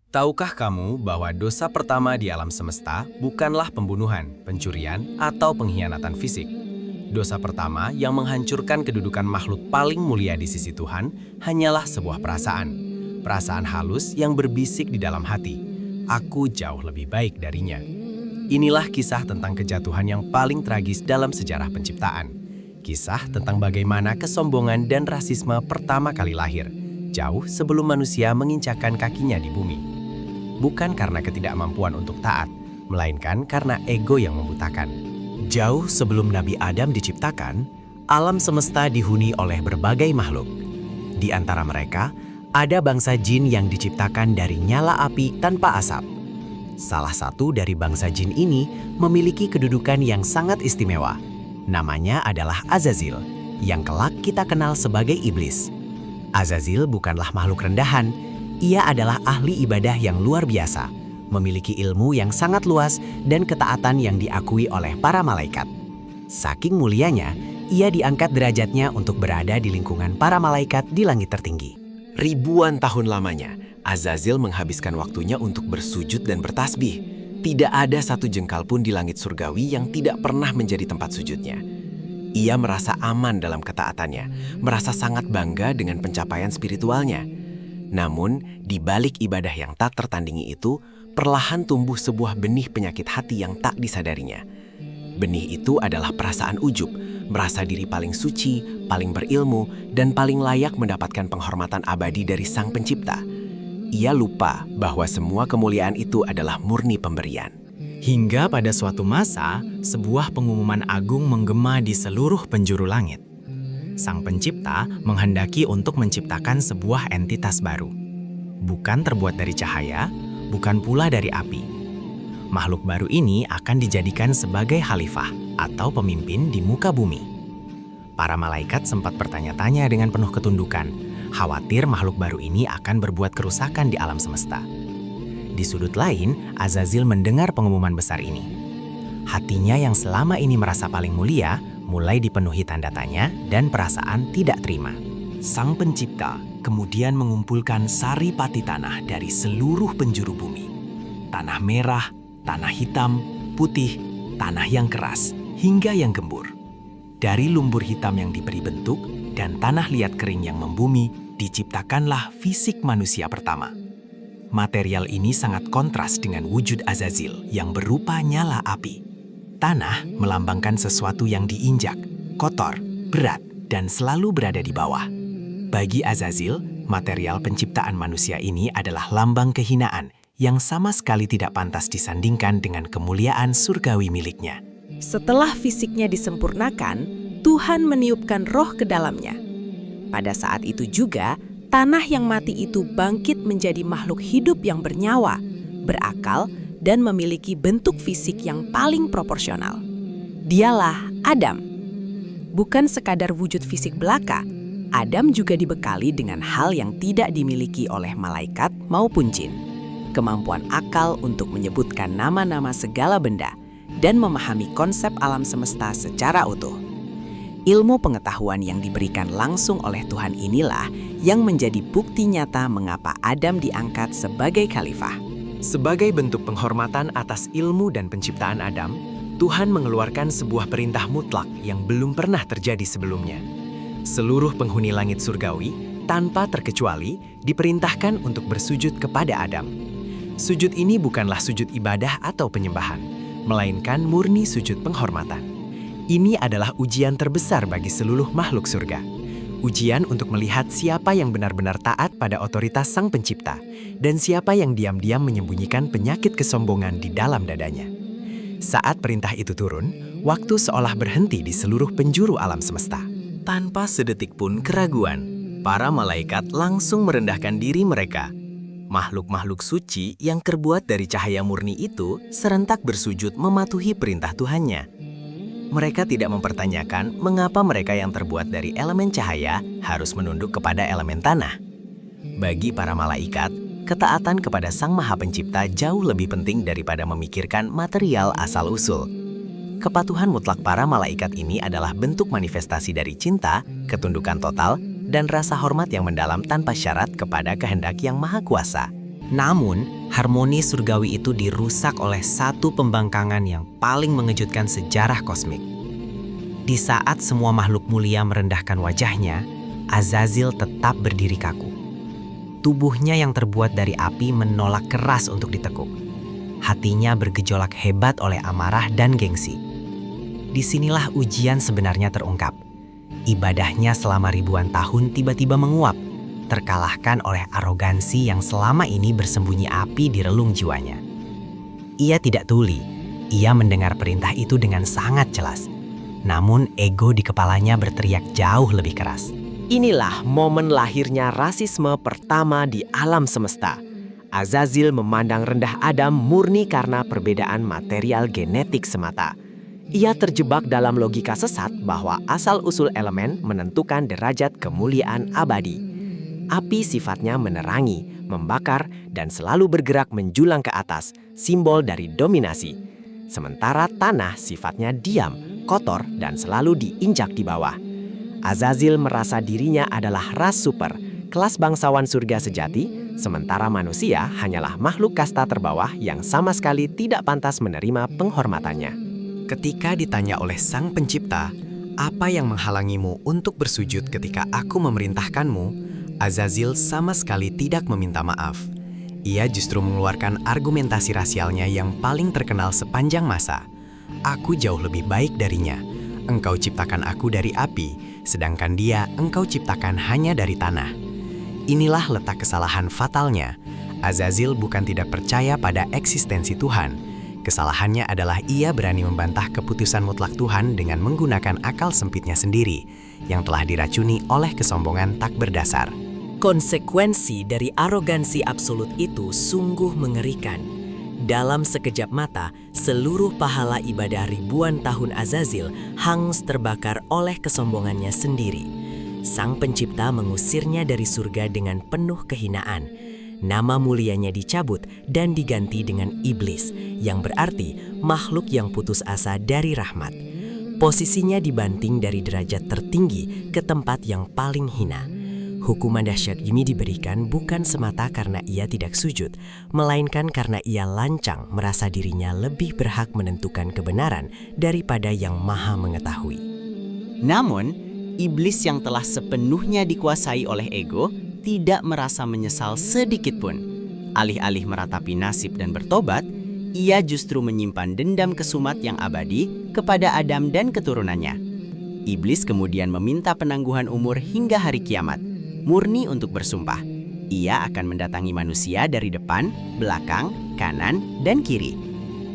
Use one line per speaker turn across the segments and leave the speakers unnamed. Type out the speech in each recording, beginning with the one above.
Tahukah kamu bahwa dosa pertama di alam semesta bukanlah pembunuhan, pencurian, atau pengkhianatan fisik? Dosa pertama yang menghancurkan kedudukan makhluk paling mulia di sisi Tuhan hanyalah sebuah perasaan. Perasaan halus yang berbisik di dalam hati. Aku jauh lebih baik darinya. Inilah kisah tentang kejatuhan yang paling tragis dalam sejarah penciptaan. Kisah tentang bagaimana kesombongan dan rasisme pertama kali lahir, jauh sebelum manusia menginjakkan kakinya di bumi. Bukan karena ketidakmampuan untuk taat, melainkan karena ego yang membutakan.
Jauh sebelum Nabi Adam diciptakan, alam semesta dihuni oleh berbagai makhluk. Di antara mereka, ada bangsa jin yang diciptakan dari nyala api tanpa asap. Salah satu dari bangsa jin ini memiliki kedudukan yang sangat istimewa. Namanya adalah Azazil, yang kelak kita kenal sebagai iblis. Azazil bukanlah makhluk rendahan. Ia adalah ahli ibadah yang luar biasa, memiliki ilmu yang sangat luas dan ketaatan yang diakui oleh para malaikat. Saking mulianya, ia diangkat derajatnya untuk berada di lingkungan para malaikat di langit tertinggi. Ribuan tahun lamanya, Azazil menghabiskan waktunya untuk bersujud dan bertasbih. Tidak ada satu jengkal pun di langit surgawi yang tidak pernah menjadi tempat sujudnya. Ia merasa aman dalam ketaatannya, merasa sangat bangga dengan pencapaian spiritualnya. Namun, di balik ibadah yang tak tertandingi itu, perlahan tumbuh sebuah benih penyakit hati yang tak disadarinya. Benih itu adalah perasaan ujub, merasa diri paling suci, paling berilmu, dan paling layak mendapatkan penghormatan abadi dari Sang Pencipta. Ia lupa bahwa semua kemuliaan itu adalah murni pemberian. Hingga pada suatu masa, sebuah pengumuman agung menggema di seluruh penjuru langit. Sang Pencipta menghendaki untuk menciptakan sebuah entitas baru. Bukan terbuat dari cahaya, bukan pula dari api. Makhluk baru ini akan dijadikan sebagai khalifah atau pemimpin di muka bumi. Para malaikat sempat bertanya-tanya dengan penuh ketundukan, khawatir makhluk baru ini akan berbuat kerusakan di alam semesta. Di sudut lain, Azazil mendengar pengumuman besar ini. Hatinya yang selama ini merasa paling mulia, mulai dipenuhi tanda tanya dan perasaan tidak terima. Sang Pencipta kemudian mengumpulkan saripati tanah dari seluruh penjuru bumi. Tanah merah, tanah hitam, putih, tanah yang keras, hingga yang gembur. Dari lumpur hitam yang diberi bentuk dan tanah liat kering yang membumi, diciptakanlah fisik manusia pertama. Material ini sangat kontras dengan wujud Azazil yang berupa nyala api. Tanah melambangkan sesuatu yang diinjak, kotor, berat, dan selalu berada di bawah. Bagi Azazil, material penciptaan manusia ini adalah lambang kehinaan yang sama sekali tidak pantas disandingkan dengan kemuliaan surgawi miliknya.
Setelah fisiknya disempurnakan, Tuhan meniupkan roh ke dalamnya. Pada saat itu juga, tanah yang mati itu bangkit menjadi makhluk hidup yang bernyawa, berakal, dan memiliki bentuk fisik yang paling proporsional. Dialah Adam. Bukan sekadar wujud fisik belaka, Adam juga dibekali dengan hal yang tidak dimiliki oleh malaikat maupun jin. Kemampuan akal untuk menyebutkan nama-nama segala benda dan memahami konsep alam semesta secara utuh. Ilmu pengetahuan yang diberikan langsung oleh Tuhan inilah yang menjadi bukti nyata mengapa Adam diangkat sebagai khalifah.
Sebagai bentuk penghormatan atas ilmu dan penciptaan Adam, Tuhan mengeluarkan sebuah perintah mutlak yang belum pernah terjadi sebelumnya. Seluruh penghuni langit surgawi, tanpa terkecuali, diperintahkan untuk bersujud kepada Adam. Sujud ini bukanlah sujud ibadah atau penyembahan, melainkan murni sujud penghormatan. Ini adalah ujian terbesar bagi seluruh makhluk surga. Ujian untuk melihat siapa yang benar-benar taat pada otoritas Sang Pencipta dan siapa yang diam-diam menyembunyikan penyakit kesombongan di dalam dadanya. Saat perintah itu turun, waktu seolah berhenti di seluruh penjuru alam semesta. Tanpa sedetik pun keraguan, para malaikat langsung merendahkan diri mereka. Makhluk-makhluk suci yang terbuat dari cahaya murni itu serentak bersujud mematuhi perintah Tuhannya. Mereka tidak mempertanyakan mengapa mereka yang terbuat dari elemen cahaya harus menunduk kepada elemen tanah. Bagi para malaikat, ketaatan kepada Sang Maha Pencipta jauh lebih penting daripada memikirkan material asal-usul. Kepatuhan mutlak para malaikat ini adalah bentuk manifestasi dari cinta, ketundukan total, dan rasa hormat yang mendalam tanpa syarat kepada kehendak yang maha kuasa. Namun, harmoni surgawi itu dirusak oleh satu pembangkangan yang paling mengejutkan sejarah kosmik. Di saat semua makhluk mulia merendahkan wajahnya, Azazil tetap berdiri kaku. Tubuhnya yang terbuat dari api menolak keras untuk ditekuk. Hatinya bergejolak hebat oleh amarah dan gengsi. Disinilah ujian sebenarnya terungkap. Ibadahnya selama ribuan tahun tiba-tiba menguap, terkalahkan oleh arogansi yang selama ini bersembunyi api di relung jiwanya. Ia tidak tuli, ia mendengar perintah itu dengan sangat jelas. Namun ego di kepalanya berteriak jauh lebih keras. Inilah momen lahirnya rasisme pertama di alam semesta. Azazil memandang rendah Adam murni karena perbedaan material genetik semata. Ia terjebak dalam logika sesat bahwa asal-usul elemen menentukan derajat kemuliaan abadi. Api sifatnya menerangi, membakar, dan selalu bergerak menjulang ke atas, simbol dari dominasi. Sementara tanah sifatnya diam, kotor, dan selalu diinjak di bawah. Azazil merasa dirinya adalah ras super, kelas bangsawan surga sejati, sementara manusia hanyalah makhluk kasta terbawah yang sama sekali tidak pantas menerima penghormatannya.
Ketika ditanya oleh Sang Pencipta, apa yang menghalangimu untuk bersujud ketika aku memerintahkanmu? Azazil sama sekali tidak meminta maaf. Ia justru mengeluarkan argumentasi rasialnya yang paling terkenal sepanjang masa. Aku jauh lebih baik darinya. Engkau ciptakan aku dari api, sedangkan dia engkau ciptakan hanya dari tanah. Inilah letak kesalahan fatalnya. Azazil bukan tidak percaya pada eksistensi Tuhan. Kesalahannya adalah ia berani membantah keputusan mutlak Tuhan dengan menggunakan akal sempitnya sendiri, yang telah diracuni oleh kesombongan tak berdasar.
Konsekuensi dari arogansi absolut itu sungguh mengerikan. Dalam sekejap mata, seluruh pahala ibadah ribuan tahun Azazil hangus terbakar oleh kesombongannya sendiri. Sang Pencipta mengusirnya dari surga dengan penuh kehinaan. Nama mulianya dicabut dan diganti dengan iblis, yang berarti makhluk yang putus asa dari rahmat. Posisinya dibanting dari derajat tertinggi ke tempat yang paling hina. Hukuman dahsyat ini diberikan bukan semata karena ia tidak sujud, melainkan karena ia lancang merasa dirinya lebih berhak menentukan kebenaran daripada yang maha mengetahui.
Namun, iblis yang telah sepenuhnya dikuasai oleh ego tidak merasa menyesal sedikit pun. Alih-alih meratapi nasib dan bertobat, ia justru menyimpan dendam kesumat yang abadi kepada Adam dan keturunannya. Iblis kemudian meminta penangguhan umur hingga hari kiamat, murni untuk bersumpah. Ia akan mendatangi manusia dari depan, belakang, kanan, dan kiri.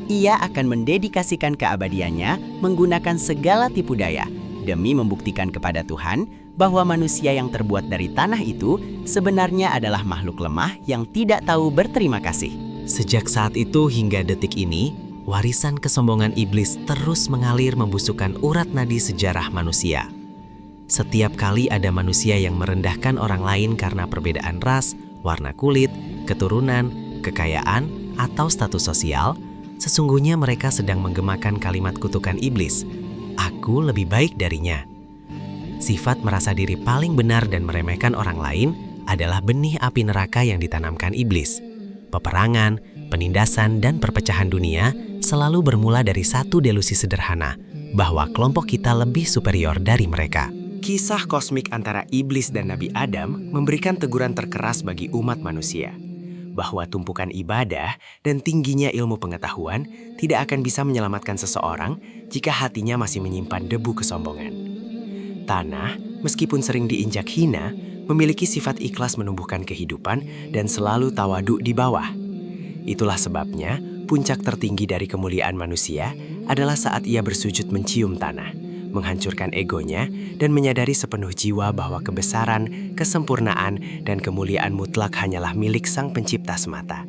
Ia akan mendedikasikan keabadiannya menggunakan segala tipu daya demi membuktikan kepada Tuhan bahwa manusia yang terbuat dari tanah itu sebenarnya adalah makhluk lemah yang tidak tahu berterima kasih. Sejak saat itu hingga detik ini, warisan kesombongan iblis terus mengalir membusukkan urat nadi sejarah manusia. Setiap kali ada manusia yang merendahkan orang lain karena perbedaan ras, warna kulit, keturunan, kekayaan, atau status sosial, sesungguhnya mereka sedang menggemakan kalimat kutukan iblis, "Aku lebih baik darinya." Sifat merasa diri paling benar dan meremehkan orang lain adalah benih api neraka yang ditanamkan iblis. Peperangan, penindasan, dan perpecahan dunia selalu bermula dari satu delusi sederhana, bahwa kelompok kita lebih superior dari mereka. Kisah kosmik antara iblis dan Nabi Adam memberikan teguran terkeras bagi umat manusia, bahwa tumpukan ibadah dan tingginya ilmu pengetahuan tidak akan bisa menyelamatkan seseorang jika hatinya masih menyimpan debu kesombongan. Tanah, meskipun sering diinjak hina, memiliki sifat ikhlas menumbuhkan kehidupan dan selalu tawadu di bawah. Itulah sebabnya, puncak tertinggi dari kemuliaan manusia adalah saat ia bersujud mencium tanah, menghancurkan egonya, dan menyadari sepenuh jiwa bahwa kebesaran, kesempurnaan, dan kemuliaan mutlak hanyalah milik Sang Pencipta semata.